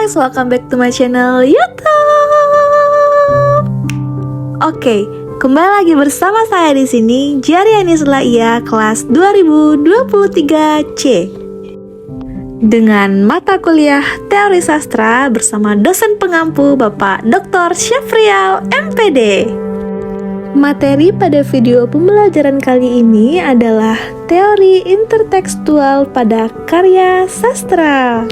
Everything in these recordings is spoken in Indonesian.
guys, welcome back to my channel YouTube. Oke, kembali lagi bersama saya di sini, Jariani Selaia, kelas 2023C. Dengan mata kuliah Teori Sastra bersama dosen pengampu Bapak Dr. Syafrial, MPD. Materi pada video pembelajaran kali ini adalah teori intertekstual pada karya sastra.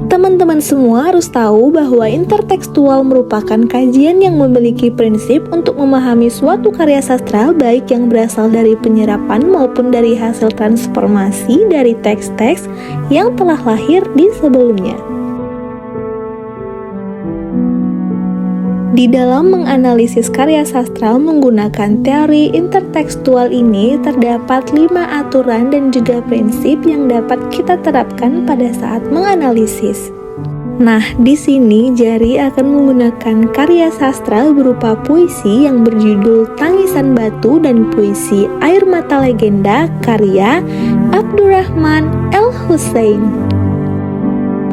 Teman-teman semua harus tahu bahwa intertekstual merupakan kajian yang memiliki prinsip untuk memahami suatu karya sastra, baik yang berasal dari penyerapan maupun dari hasil transformasi dari teks-teks yang telah lahir di sebelumnya. Di dalam menganalisis karya sastra menggunakan teori intertekstual ini terdapat 5 aturan dan juga prinsip yang dapat kita terapkan pada saat menganalisis. Nah, di sini Jari akan menggunakan karya sastra berupa puisi yang berjudul Tangisan Batu dan puisi Air Mata Legenda karya Abdurrahman El Hussein.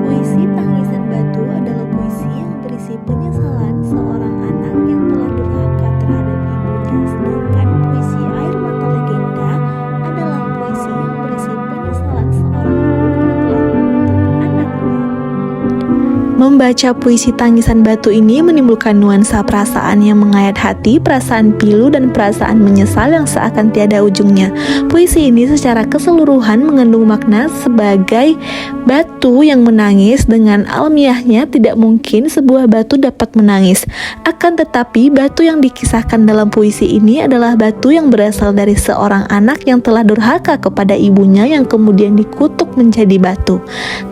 Puisi Tangisan Batu adalah puisi yang berisi penyesalan seorang anak yang telah durhaka terhadap ibunya, sedangkan puisi Air Mata Legenda adalah puisi yang berisi penyesalan seorang ibu yang telah mengutuk anaknya. Membaca puisi Tangisan Batu ini menimbulkan nuansa perasaan yang mengayat hati, perasaan pilu, dan perasaan menyesal yang seakan tiada ujungnya. Puisi ini secara keseluruhan mengandung makna sebagai batu yang menangis. Dengan alamiahnya, tidak mungkin sebuah batu dapat menangis. Akan tetapi, batu yang dikisahkan dalam puisi ini adalah batu yang berasal dari seorang anak yang telah durhaka kepada ibunya yang kemudian dikutuk menjadi batu.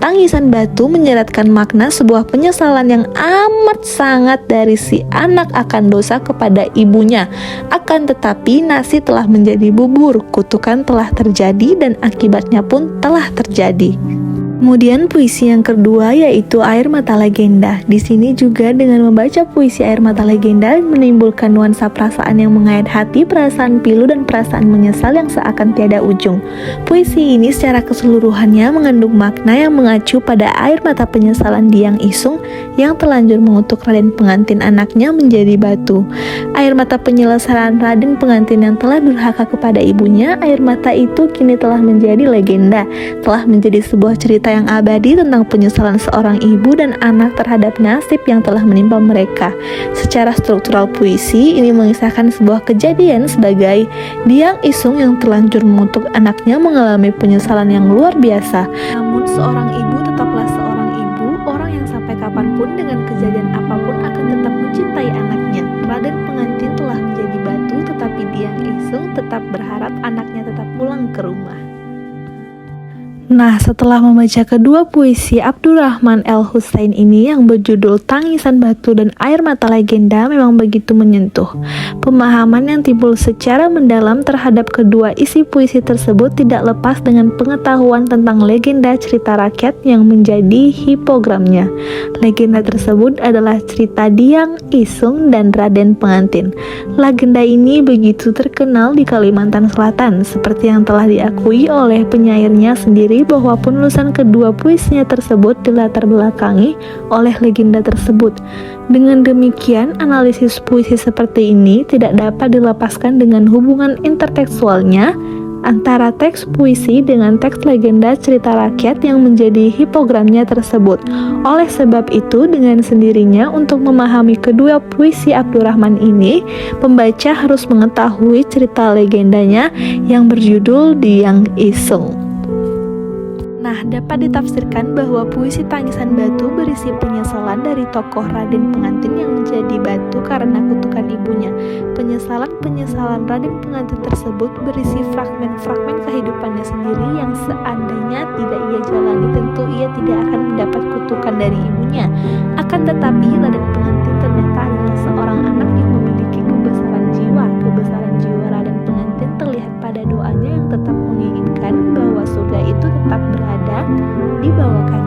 Tangisan batu menyeratkan makna sebuah penyesalan yang amat sangat dari si anak akan dosa kepada ibunya. Akan tetapi nasi telah menjadi bubur, kutukan telah terjadi dan akibatnya pun telah terjadi. Kemudian puisi yang kedua yaitu Air Mata Legenda. Di sini juga dengan membaca puisi Air Mata Legenda menimbulkan nuansa perasaan yang mengayat hati, perasaan pilu, dan perasaan menyesal yang seakan tiada ujung. Puisi ini secara keseluruhannya mengandung makna yang mengacu pada air mata penyesalan Diang Isung yang terlanjur mengutuk Raden Pengantin anaknya menjadi batu. Air mata penyesalan Raden Pengantin yang telah durhaka kepada ibunya, air mata itu kini telah menjadi legenda, telah menjadi sebuah cerita yang abadi tentang penyesalan seorang ibu dan anak terhadap nasib yang telah menimpa mereka. Secara struktural puisi ini mengisahkan sebuah kejadian sebagai Diang Isung yang terlanjur mengutuk anaknya mengalami penyesalan yang luar biasa. Namun seorang ibu tetaplah seorang ibu, orang yang sampai kapanpun dengan kejadian apapun akan tetap mencintai anaknya. Raden Pengantin telah menjadi batu, tetapi Diang Isung tetap berharap anaknya tetap pulang ke rumah. Nah, setelah membaca kedua puisi Abdurrahman El Hussein ini yang berjudul Tangisan Batu dan Air Mata Legenda memang begitu menyentuh. Pemahaman yang timbul secara mendalam terhadap kedua isi puisi tersebut tidak lepas dengan pengetahuan tentang legenda cerita rakyat yang menjadi hipogramnya. Legenda tersebut adalah cerita Diang Isung dan Raden Pengantin. Legenda ini begitu terkenal di Kalimantan Selatan, seperti yang telah diakui oleh penyairnya sendiri bahwa penulisan kedua puisinya tersebut dilatar belakangi oleh legenda tersebut. Dengan demikian, analisis puisi seperti ini tidak dapat dilepaskan dengan hubungan intertekstualnya antara teks puisi dengan teks legenda cerita rakyat yang menjadi hipogramnya tersebut. Oleh sebab itu, dengan sendirinya untuk memahami kedua puisi Abdurrahman ini, pembaca harus mengetahui cerita legendanya yang berjudul Diang Isung. Nah, dapat ditafsirkan bahwa puisi Tangisan Batu berisi penyesalan dari tokoh Raden Pengantin yang menjadi batu karena kutukan ibunya. Penyesalan Raden Pengantin tersebut berisi fragmen-fragmen kehidupannya sendiri yang seandainya tidak ia jalani tentu ia tidak akan mendapat kutukan dari ibunya. Akan tetapi Raden Pengantin ternyata adalah seorang anak yang memiliki kebesaran jiwa. Kebesaran jiwa Raden Pengantin terlihat pada doanya yang tetap menginginkan bahwa surga itu tetap berada di bawah kaki